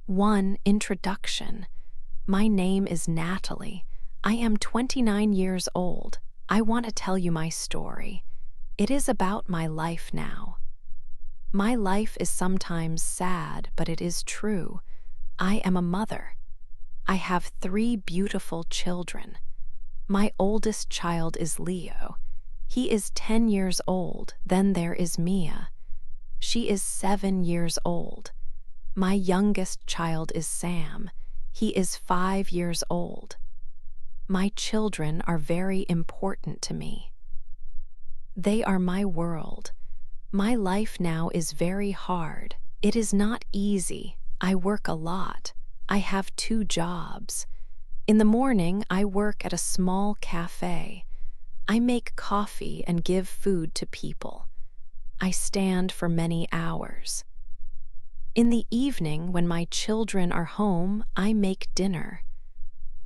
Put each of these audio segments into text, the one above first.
1. Introduction. My name is Natalie. I am 29 years old. I want to tell you my story. It is about my life now. My life is sometimes sad, but it is true. I am a mother. I have 3 beautiful children. My oldest child is Leo. He is 10 years old. Then there is Mia. She is 7 years old. My youngest child is Sam. He is 5 years old. My children are very important to me. They are my world. My life now is very hard. It is not easy. I work a lot. I have 2 jobs. In the morning, I work at a small cafe. I make coffee and give food to people. I stand for many hours. In the evening, when my children are home, I make dinner.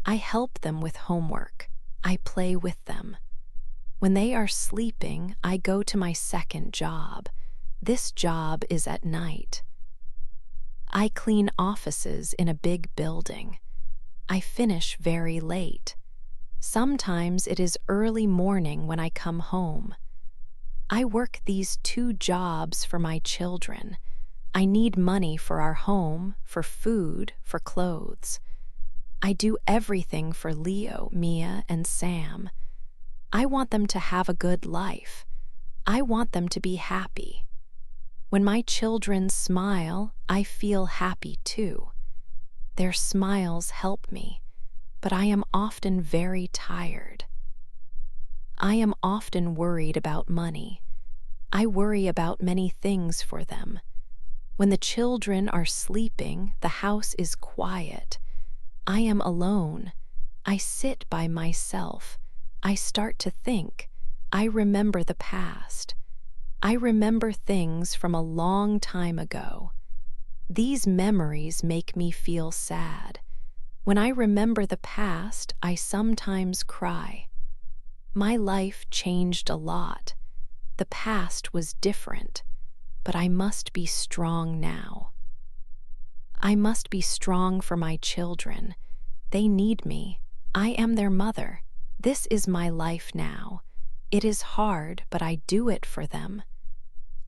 I help them with homework. I play with them. When they are sleeping, I go to my second job. This job is at night. I clean offices in a big building. I finish very late. Sometimes it is early morning when I come home. I work these 2 jobs for my children. I need money for our home, for food, for clothes. I do everything for Leo, Mia, and Sam. I want them to have a good life. I want them to be happy. When my children smile, I feel happy too. Their smiles help me, but I am often very tired. I am often worried about money. I worry about many things for them. When the children are sleeping, the house is quiet. I am alone. I sit by myself. I start to think. I remember the past. I remember things from a long time ago. These memories make me feel sad. When I remember the past, I sometimes cry. My life changed a lot. The past was different. But I must be strong now. I must be strong for my children. They need me. I am their mother. This is my life now. It is hard, but I do it for them.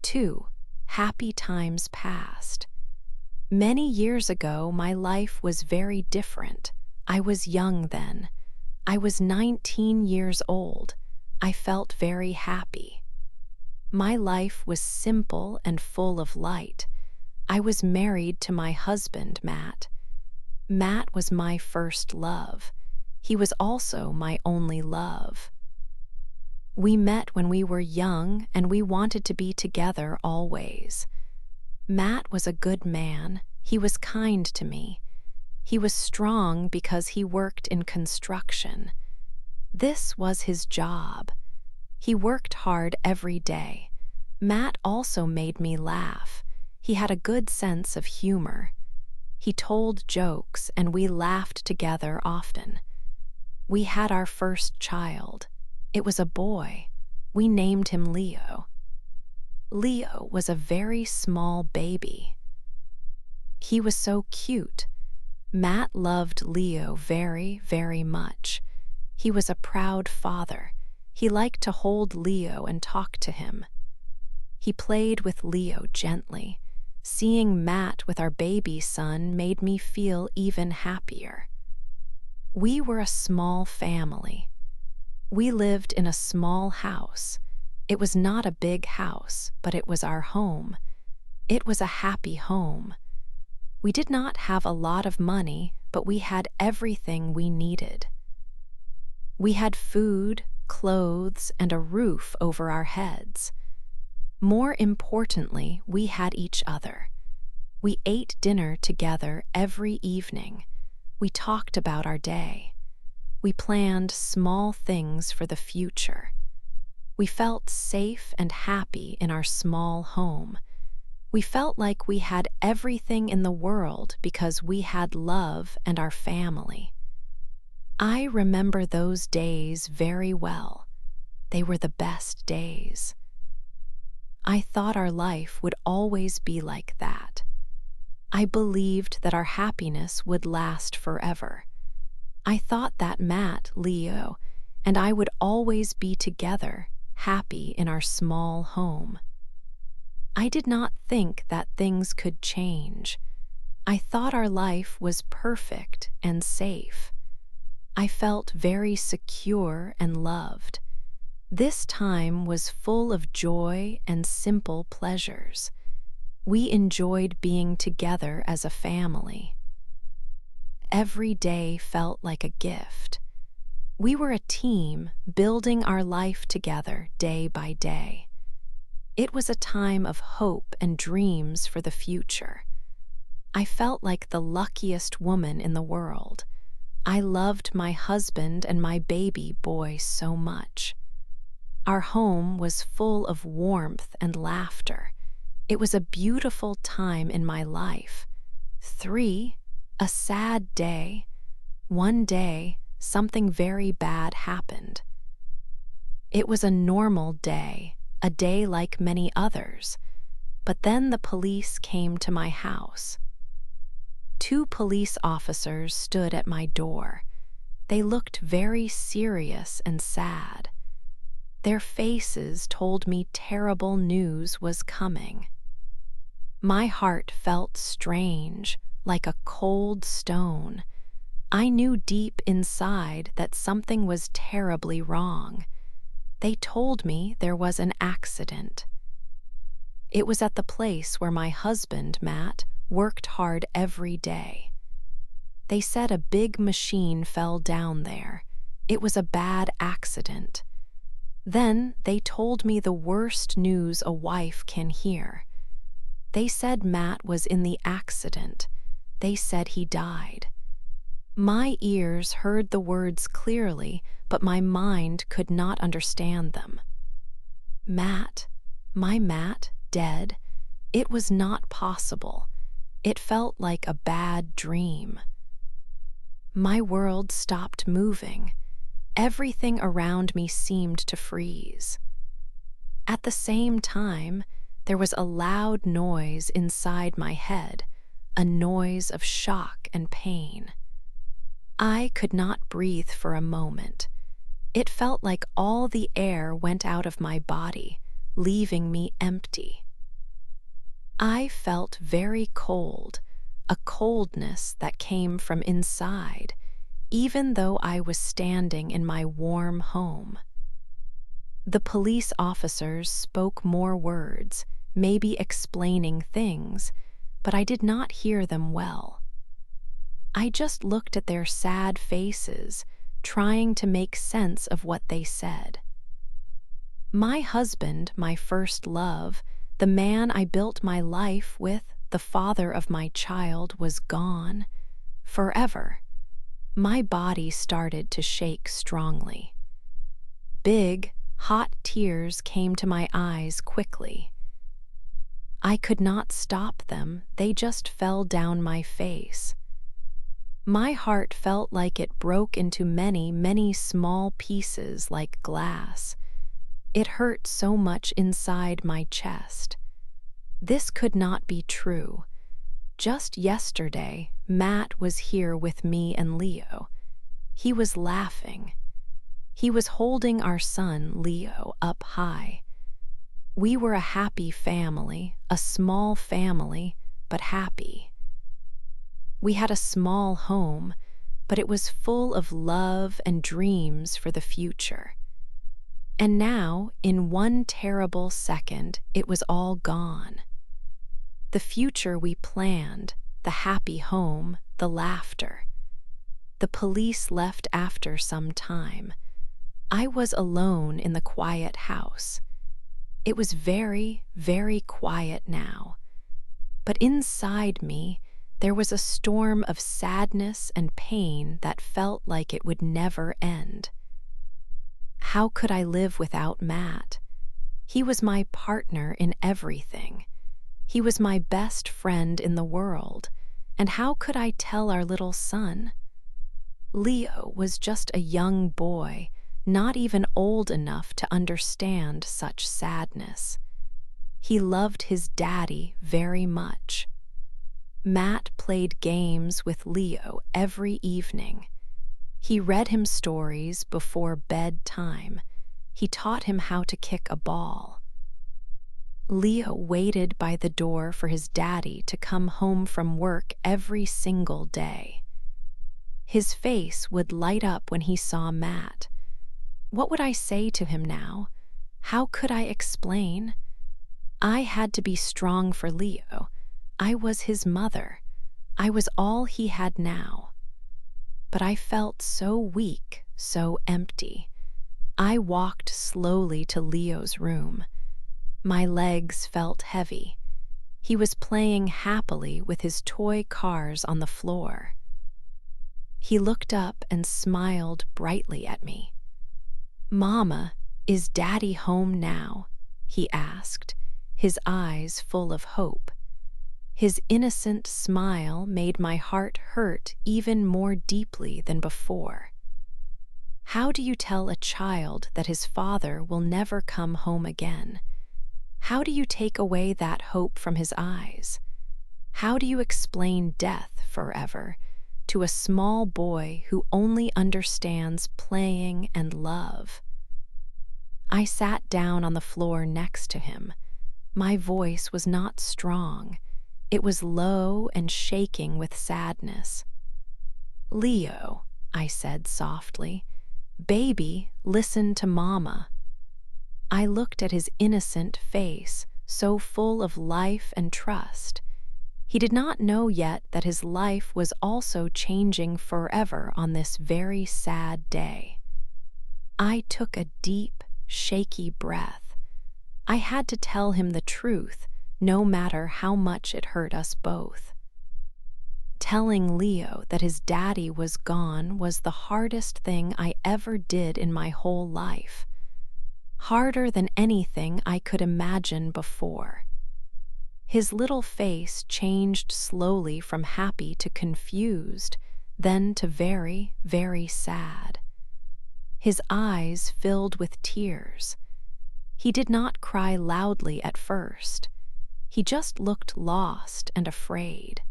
2. Happy times past. Many years ago, my life was very different. I was young then. I was 19 years old. I felt very happy. My life was simple and full of light. I was married to my husband, Matt. Matt was my first love. He was also my only love. We met when we were young and we wanted to be together always. Matt was a good man. He was kind to me. He was strong because he worked in construction. This was his job. He worked hard every day. Matt also made me laugh. He had a good sense of humor. He told jokes and we laughed together often. We had our first child. It was a boy. We named him Leo. Leo was a very small baby. He was so cute. Matt loved Leo very, very much. He was a proud father. He liked to hold Leo and talk to him. He played with Leo gently. Seeing Matt with our baby son made me feel even happier. We were a small family. We lived in a small house. It was not a big house, but it was our home. It was a happy home. We did not have a lot of money, but we had everything we needed. We had food, clothes, and a roof over our heads. More importantly, we had each other. We ate dinner together every evening. We talked about our day. We planned small things for the future. We felt safe and happy in our small home. We felt like we had everything in the world because we had love and our family. I remember those days very well. They were the best days. I thought our life would always be like that. I believed that our happiness would last forever. I thought that Matt, Leo, and I would always be together, happy in our small home. I did not think that things could change. I thought our life was perfect and safe. I felt very secure and loved. This time was full of joy and simple pleasures. We enjoyed being together as a family. Every day felt like a gift. We were a team building our life together day by day. It was a time of hope and dreams for the future. I felt like the luckiest woman in the world. I loved my husband and my baby boy so much. Our home was full of warmth and laughter. It was a beautiful time in my life. 3. A sad day. One day, something very bad happened. It was a normal day, a day like many others. But then the police came to my house. 2 police officers stood at my door. They looked very serious and sad. Their faces told me terrible news was coming. My heart felt strange, like a cold stone. I knew deep inside that something was terribly wrong. They told me there was an accident. It was at the place where my husband, Matt, worked hard every day. They said a big machine fell down there. It was a bad accident. Then they told me the worst news a wife can hear. They said Matt was in the accident. They said he died. My ears heard the words clearly, but my mind could not understand them. Matt, my Matt, dead? It was not possible. It felt like a bad dream. My world stopped moving. Everything around me seemed to freeze. At the same time, there was a loud noise inside my head, a noise of shock and pain. I could not breathe for a moment. It felt like all the air went out of my body, leaving me empty. I felt very cold, a coldness that came from inside, even though I was standing in my warm home. The police officers spoke more words, maybe explaining things, but I did not hear them well. I just looked at their sad faces, trying to make sense of what they said. My husband, my first love, the man I built my life with, the father of my child, was gone, forever. My body started to shake strongly. Big, hot tears came to my eyes quickly. I could not stop them, they just fell down my face. My heart felt like it broke into many, many small pieces like glass. It hurt so much inside my chest. This could not be true. Just yesterday, Matt was here with me and Leo. He was laughing. He was holding our son, Leo, up high. We were a happy family, a small family, but happy. We had a small home, but it was full of love and dreams for the future. And now, in one terrible second, it was all gone. The future we planned, the happy home, the laughter. The police left after some time. I was alone in the quiet house. It was very, very quiet now. But inside me, there was a storm of sadness and pain that felt like it would never end. How could I live without Matt? He was my partner in everything. He was my best friend in the world, and how could I tell our little son? Leo was just a young boy, not even old enough to understand such sadness. He loved his daddy very much. Matt played games with Leo every evening. He read him stories before bedtime. He taught him how to kick a ball. Leo waited by the door for his daddy to come home from work every single day. His face would light up when he saw Matt. What would I say to him now? How could I explain? I had to be strong for Leo. I was his mother. I was all he had now. But I felt so weak, so empty. I walked slowly to Leo's room. My legs felt heavy. He was playing happily with his toy cars on the floor. He looked up and smiled brightly at me. "Mama, is Daddy home now?" he asked, his eyes full of hope. His innocent smile made my heart hurt even more deeply than before. How do you tell a child that his father will never come home again? How do you take away that hope from his eyes? How do you explain death forever to a small boy who only understands playing and love? I sat down on the floor next to him. My voice was not strong. It was low and shaking with sadness. "Leo," I said softly, "baby, listen to Mama." I looked at his innocent face, so full of life and trust. He did not know yet that his life was also changing forever on this very sad day. I took a deep, shaky breath. I had to tell him the truth, no matter how much it hurt us both. Telling Leo that his daddy was gone was the hardest thing I ever did in my whole life. Harder than anything I could imagine before. His little face changed slowly from happy to confused, then to very, very sad. His eyes filled with tears. He did not cry loudly at first. He just looked lost and afraid.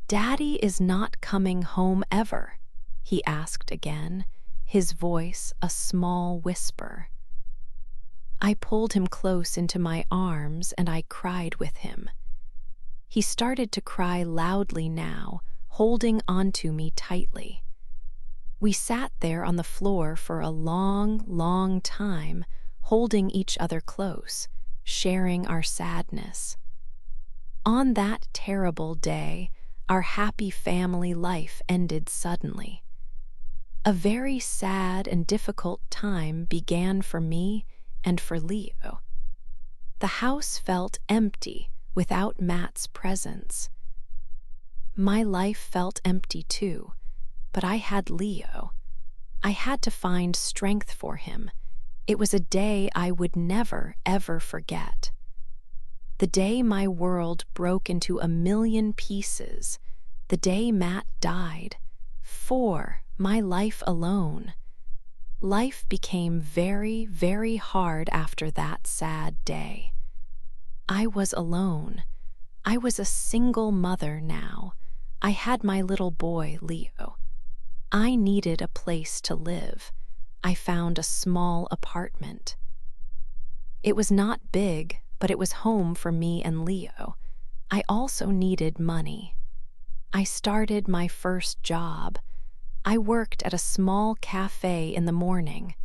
"Daddy is not coming home ever?" he asked again, his voice a small whisper. I pulled him close into my arms and I cried with him. He started to cry loudly now, holding onto me tightly. We sat there on the floor for a long, long time, holding each other close, sharing our sadness. On that terrible day, our happy family life ended suddenly. A very sad and difficult time began for me and for Leo. The house felt empty without Matt's presence. My life felt empty too, but I had Leo. I had to find strength for him. It was a day I would never, ever forget. The day my world broke into a million pieces, the day Matt died, for my life alone. Life became very, very hard after that sad day. I was alone. I was a single mother now. I had my little boy, Leo. I needed a place to live. I found a small apartment. It was not big, but it was home for me and Leo. I also needed money. I started my first job. I worked at a small cafe in the morning.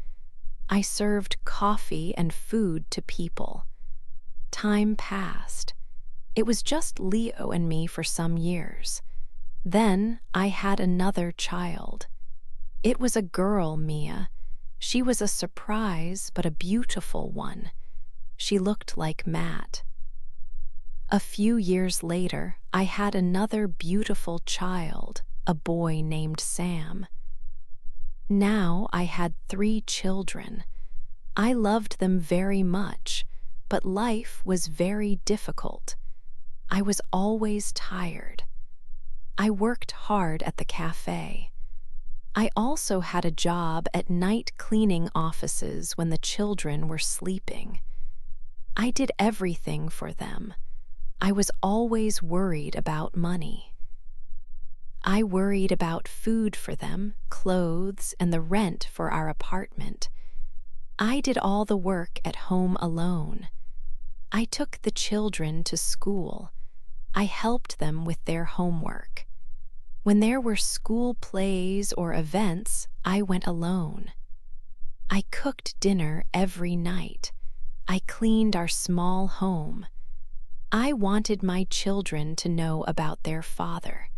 I served coffee and food to people. Time passed. It was just Leo and me for some years. Then I had another child. It was a girl, Mia. She was a surprise, but a beautiful one. She looked like Matt. A few years later, I had another beautiful child, a boy named Sam. Now I had 3 children. I loved them very much, but life was very difficult. I was always tired. I worked hard at the cafe. I also had a job at night cleaning offices when the children were sleeping. I did everything for them. I was always worried about money. I worried about food for them, clothes, and the rent for our apartment. I did all the work at home alone. I took the children to school. I helped them with their homework. When there were school plays or events, I went alone. I cooked dinner every night. I cleaned our small home. I wanted my children to know about their father.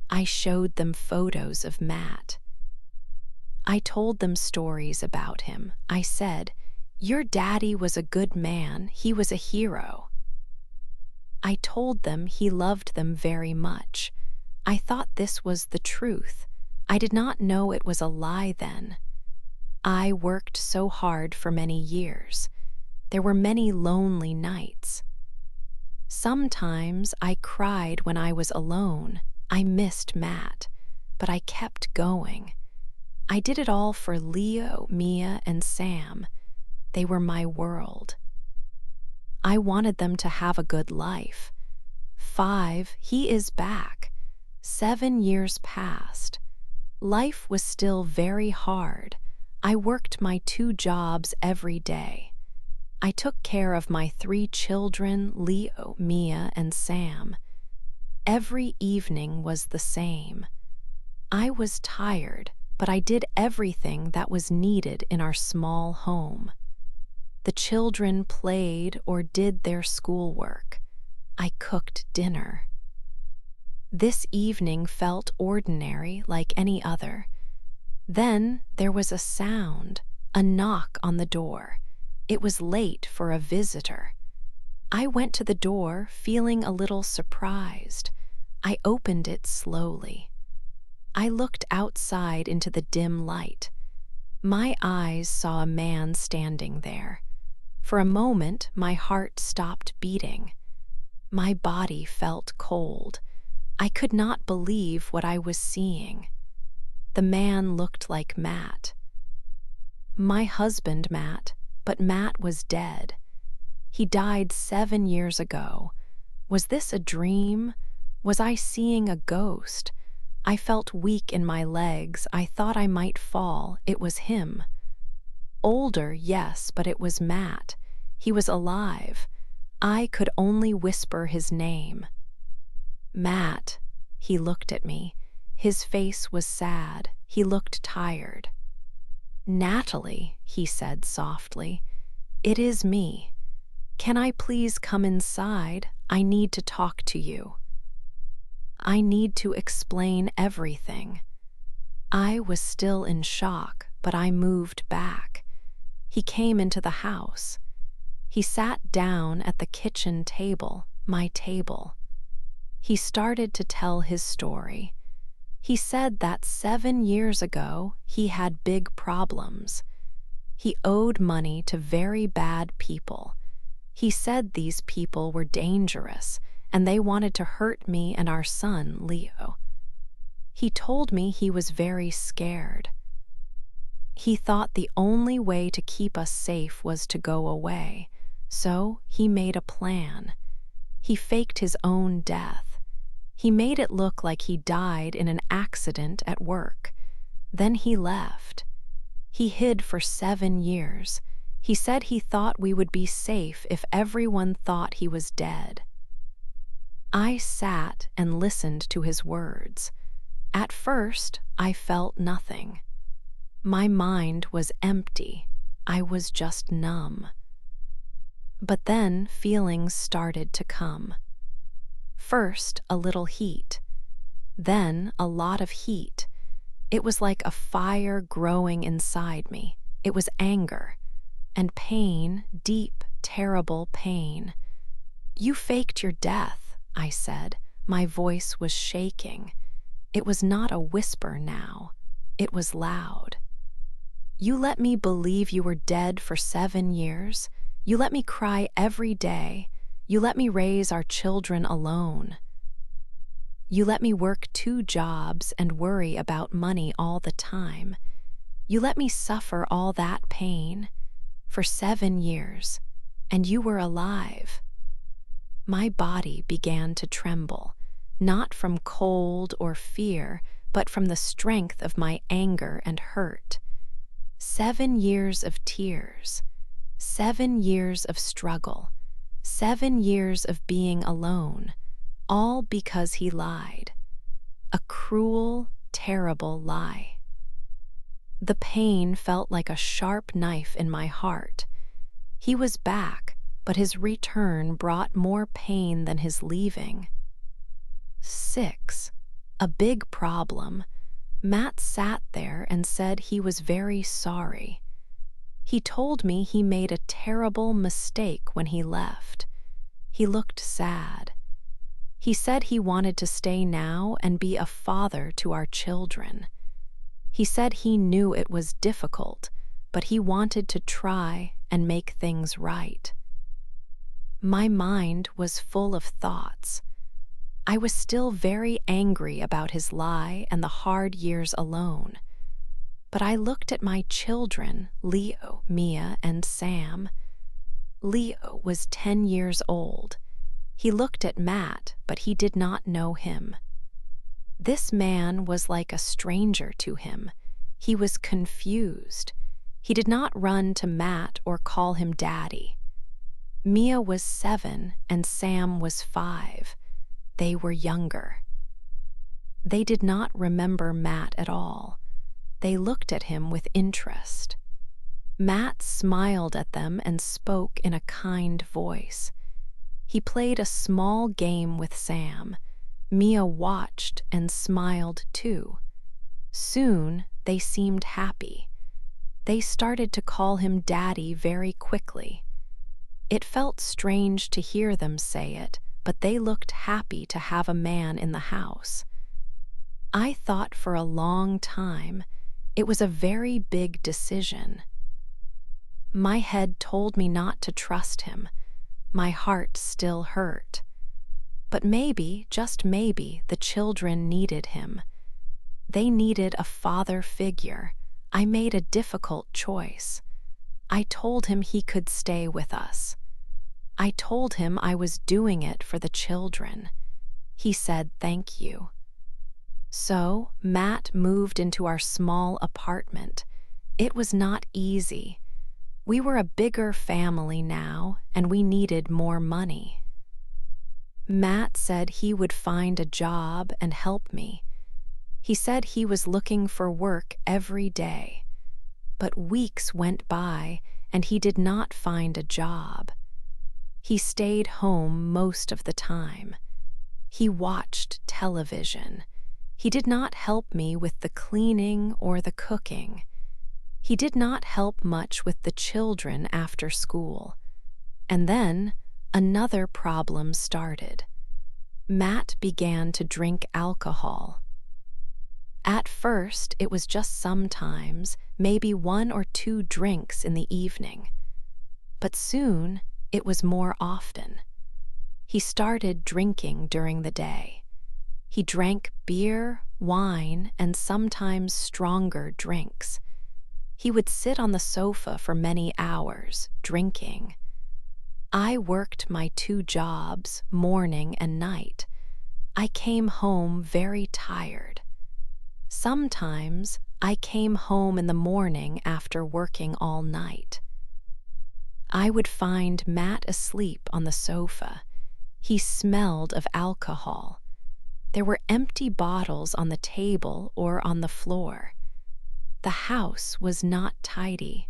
I showed them photos of Matt. I told them stories about him. I said, "Your daddy was a good man. He was a hero." I told them he loved them very much. I thought this was the truth. I did not know it was a lie then. I worked so hard for many years. There were many lonely nights. Sometimes I cried when I was alone. I missed Matt, but I kept going. I did it all for Leo, Mia, and Sam. They were my world. I wanted them to have a good life. 5, he is back. 7 years passed. Life was still very hard. I worked my 2 jobs every day. I took care of my 3 children, Leo, Mia, and Sam. Every evening was the same. I was tired, but I did everything that was needed in our small home. The children played or did their schoolwork. I cooked dinner. This evening felt ordinary like any other. Then there was a sound, a knock on the door. It was late for a visitor. I went to the door feeling a little surprised. I opened it slowly. I looked outside into the dim light. My eyes saw a man standing there. For a moment, my heart stopped beating. My body felt cold. I could not believe what I was seeing. The man looked like Matt. My husband, Matt, but Matt was dead. He died 7 years ago. Was this a dream? Was I seeing a ghost? I felt weak in my legs. I thought I might fall. It was him. Older, yes, but it was Matt. He was alive. I could only whisper his name. Matt. He looked at me. His face was sad. He looked tired. "Natalie," he said softly, "it is me. Can I please come inside? I need to talk to you. I need to explain everything." I was still in shock, but I moved back. He came into the house. He sat down at the kitchen table, my table. He started to tell his story. He said that 7 years ago he had big problems. He owed money to very bad people. He said these people were dangerous and they wanted to hurt me and our son, Leo. He told me he was very scared. He thought the only way to keep us safe was to go away, so he made a plan. He faked his own death. He made it look like he died in an accident at work. Then he left. He hid for 7 years. He said he thought we would be safe if everyone thought he was dead. I sat and listened to his words. At first, I felt nothing. My mind was empty. I was just numb. But then feelings started to come. First, a little heat. Then, a lot of heat. It was like a fire growing inside me. It was anger. And pain, deep, terrible pain. "You faked your death," I said. My voice was shaking. It was not a whisper now. It was loud. "You let me believe you were dead for 7 years. You let me cry every day. You let me raise our children alone. You let me work 2 jobs and worry about money all the time. You let me suffer all that pain for 7 years, and you were alive." My body began to tremble, not from cold or fear, but from the strength of my anger and hurt. 7 years of tears, 7 years of struggle, 7 years of being alone, all because he lied. A cruel, terrible lie. The pain felt like a sharp knife in my heart. He was back, but his return brought more pain than his leaving. 6. A big problem. Matt sat there and said he was very sorry. He told me he made a terrible mistake when he left. He looked sad. He said he wanted to stay now and be a father to our children. He said he knew it was difficult, but he wanted to try and make things right. My mind was full of thoughts. I was still very angry about his lie and the hard years alone. But I looked at my children, Leo, Mia, and Sam. Leo was 10 years old. He looked at Matt, but he did not know him. This man was like a stranger to him. He was confused. He did not run to Matt or call him Daddy. Mia was 7 and Sam was 5. They were younger. They did not remember Matt at all. They looked at him with interest. Matt smiled at them and spoke in a kind voice. He played a small game with Sam. Mia watched and smiled too. Soon, they seemed happy. They started to call him Daddy very quickly. It felt strange to hear them say it, but they looked happy to have a man in the house. I thought for a long time it was a very big decision. My head told me not to trust him. My heart still hurt. But maybe, just maybe, the children needed him. They needed a father figure. I made a difficult choice. I told him he could stay with us. I told him I was doing it for the children. He said thank you. So, Matt moved into our small apartment. It was not easy. We were a bigger family now, and we needed more money. Matt said he would find a job and help me. He said he was looking for work every day. But weeks went by, and he did not find a job. He stayed home most of the time. He watched television. He did not help me with the cleaning or the cooking. He did not help much with the children after school. And then another problem started. Matt began to drink alcohol. At first, it was just sometimes, maybe 1 or 2 drinks in the evening. But soon, it was more often. He started drinking during the day. He drank beer, wine, and sometimes stronger drinks. He would sit on the sofa for many hours, drinking. I worked my 2 jobs, morning and night. I came home very tired. Sometimes I came home in the morning after working all night. I would find Matt asleep on the sofa. He smelled of alcohol. There were empty bottles on the table or on the floor. The house was not tidy.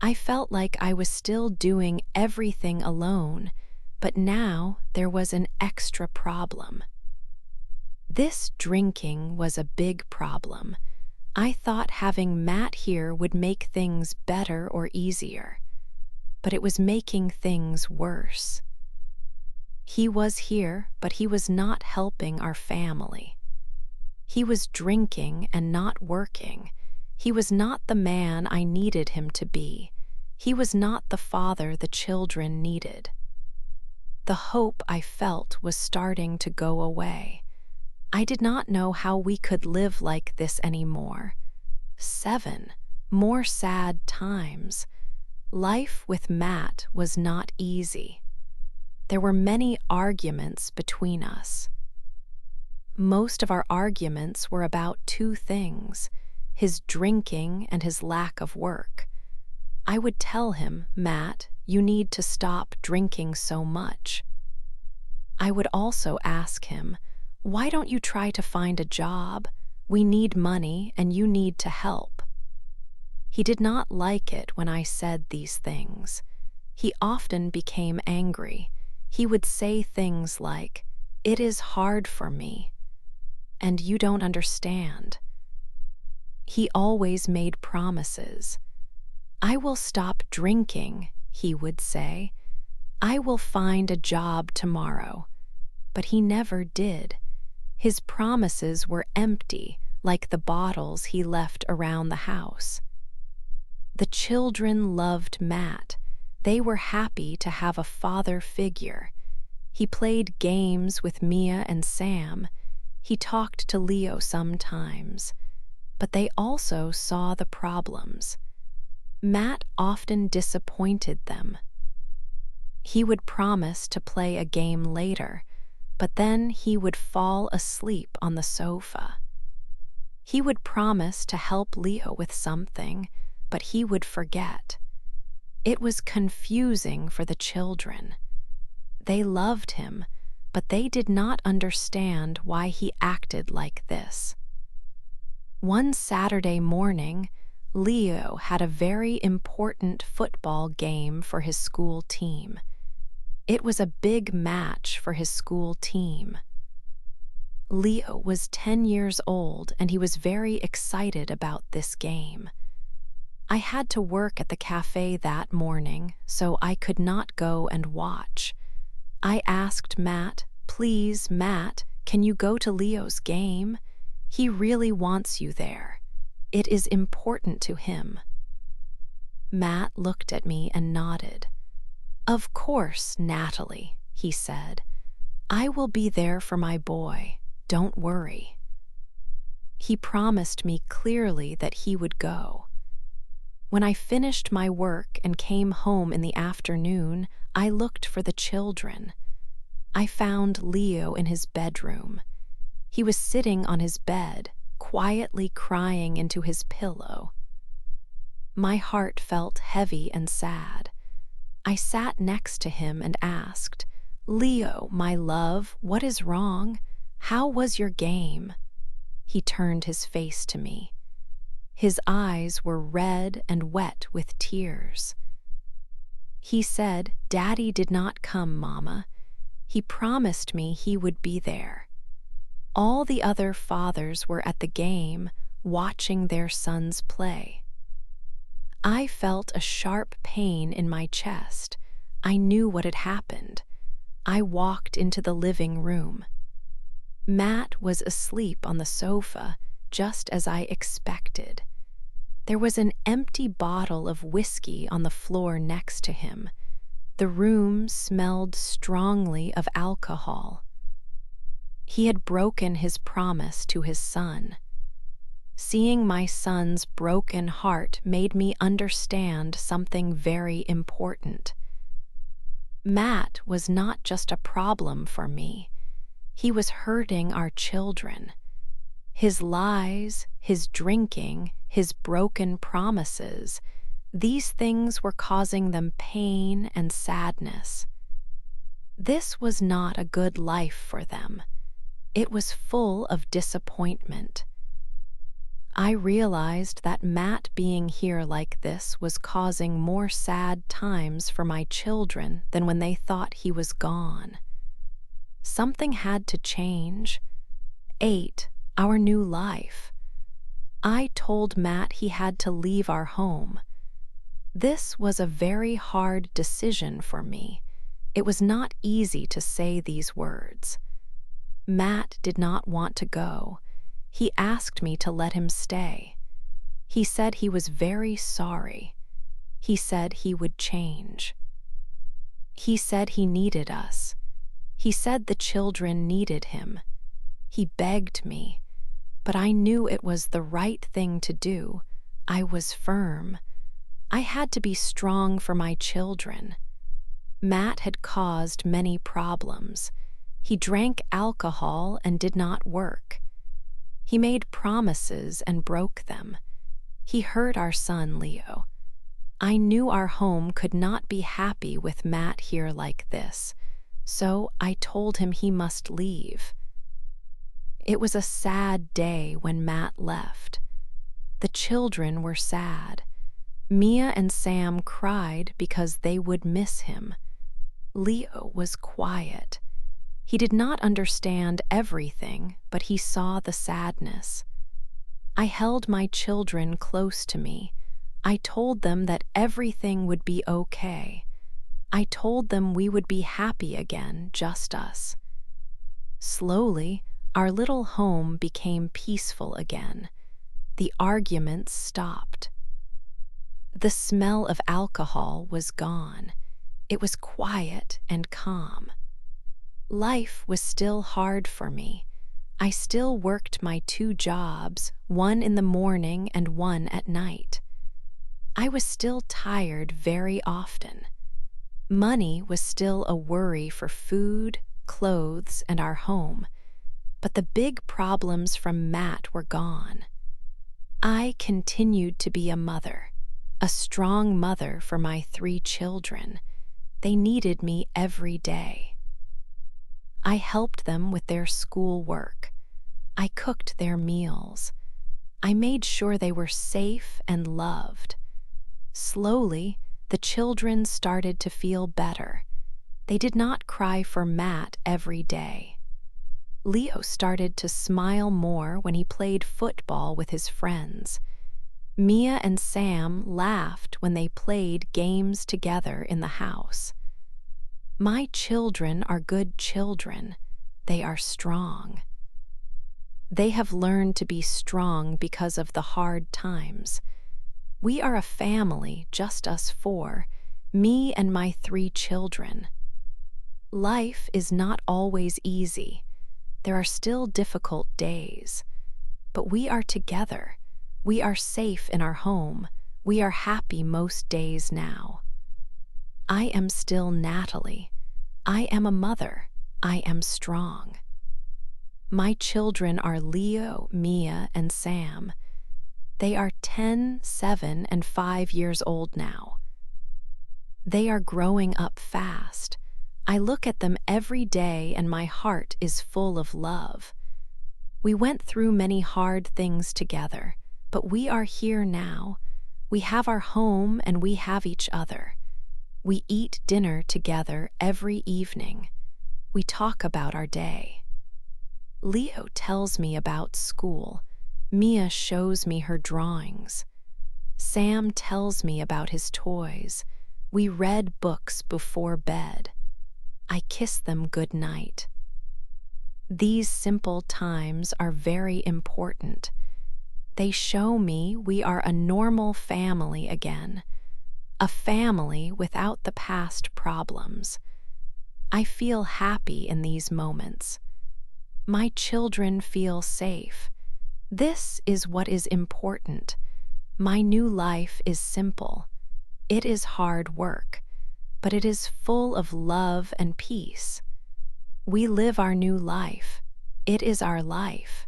I felt like I was still doing everything alone, but now there was an extra problem. This drinking was a big problem. I thought having Matt here would make things better or easier, but it was making things worse. He was here, but he was not helping our family. He was drinking and not working. He was not the man I needed him to be. He was not the father the children needed. The hope I felt was starting to go away. I did not know how we could live like this anymore. 7 more sad times. Life with Matt was not easy. There were many arguments between us. Most of our arguments were about two things: his drinking and his lack of work. I would tell him, "Matt, you need to stop drinking so much." I would also ask him, "Why don't you try to find a job? We need money and you need to help." He did not like it when I said these things. He often became angry. He would say things like, "It is hard for me," and "You don't understand." He always made promises. "I will stop drinking," he would say. "I will find a job tomorrow." But he never did. His promises were empty, like the bottles he left around the house. The children loved Matt. They were happy to have a father figure. He played games with Mia and Sam. He talked to Leo sometimes. But they also saw the problems. Matt often disappointed them. He would promise to play a game later, but then he would fall asleep on the sofa. He would promise to help Leo with something, but he would forget. It was confusing for the children. They loved him, but they did not understand why he acted like this. One Saturday morning, Leo had a very important football game for his school team. It was a big match for his school team. Leo was 10 years old and he was very excited about this game. I had to work at the cafe that morning, so I could not go and watch. I asked Matt, "Please, Matt, can you go to Leo's game? He really wants you there. It is important to him." Matt looked at me and nodded. "Of course, Natalie," he said. "I will be there for my boy. Don't worry." He promised me clearly that he would go. When I finished my work and came home in the afternoon, I looked for the children. I found Leo in his bedroom. He was sitting on his bed, quietly crying into his pillow. My heart felt heavy and sad. I sat next to him and asked, "Leo, my love, what is wrong? How was your game?" He turned his face to me. His eyes were red and wet with tears. He said, "Daddy did not come, Mama. He promised me he would be there." All the other fathers were at the game, watching their sons play. I felt a sharp pain in my chest. I knew what had happened. I walked into the living room. Matt was asleep on the sofa, just as I expected. There was an empty bottle of whiskey on the floor next to him. The room smelled strongly of alcohol. He had broken his promise to his son. Seeing my son's broken heart made me understand something very important. Matt was not just a problem for me. He was hurting our children. His lies, his drinking, his broken promises, these things were causing them pain and sadness. This was not a good life for them. It was full of disappointment. I realized that Matt being here like this was causing more sad times for my children than when they thought he was gone. Something had to change. 8, our new life. I told Matt he had to leave our home. This was a very hard decision for me. It was not easy to say these words. Matt did not want to go. He asked me to let him stay. He said he was very sorry. He said he would change. He said he needed us. He said the children needed him. He begged me, but I knew it was the right thing to do. I was firm. I had to be strong for my children. Matt had caused many problems. He drank alcohol and did not work. He made promises and broke them. He hurt our son, Leo. I knew our home could not be happy with Matt here like this, so I told him he must leave. It was a sad day when Matt left. The children were sad. Mia and Sam cried because they would miss him. Leo was quiet. He did not understand everything, but he saw the sadness. I held my children close to me. I told them that everything would be okay. I told them we would be happy again, just us. Slowly, our little home became peaceful again. The arguments stopped. The smell of alcohol was gone. It was quiet and calm. Life was still hard for me. I still worked my 2 jobs, one in the morning and one at night. I was still tired very often. Money was still a worry for food, clothes, and our home, but the big problems from Matt were gone. I continued to be a mother, a strong mother for my 3 children. They needed me every day. I helped them with their schoolwork. I cooked their meals. I made sure they were safe and loved. Slowly, the children started to feel better. They did not cry for Matt every day. Leo started to smile more when he played football with his friends. Mia and Sam laughed when they played games together in the house. My children are good children. They are strong. They have learned to be strong because of the hard times. We are a family, just us 4, me and my 3 children. Life is not always easy. There are still difficult days. But we are together. We are safe in our home. We are happy most days now. I am still Natalie. I am a mother. I am strong. My children are Leo, Mia, and Sam. They are 10, 7, and 5 years old now. They are growing up fast. I look at them every day and my heart is full of love. We went through many hard things together, but we are here now. We have our home and we have each other. We eat dinner together every evening. We talk about our day. Leo tells me about school. Mia shows me her drawings. Sam tells me about his toys. We read books before bed. I kiss them good night. These simple times are very important. They show me we are a normal family again, a family without the past problems. I feel happy in these moments. My children feel safe. This is what is important. My new life is simple. It is hard work, but it is full of love and peace. We live our new life. It is our life.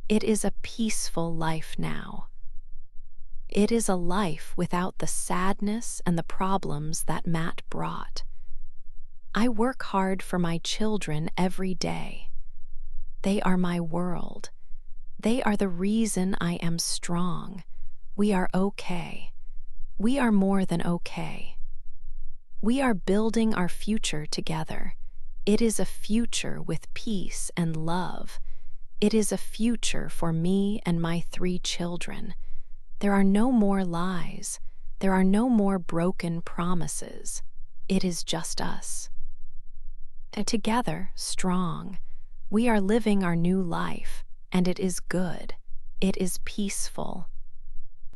It is a peaceful life now. It is a life without the sadness and the problems that Matt brought. I work hard for my children every day. They are my world. They are the reason I am strong. We are okay. We are more than okay. We are building our future together. It is a future with peace and love. It is a future for me and my 3 children. There are no more lies. There are no more broken promises. It is just us. And together, strong, we are living our new life, and it is good. It is peaceful.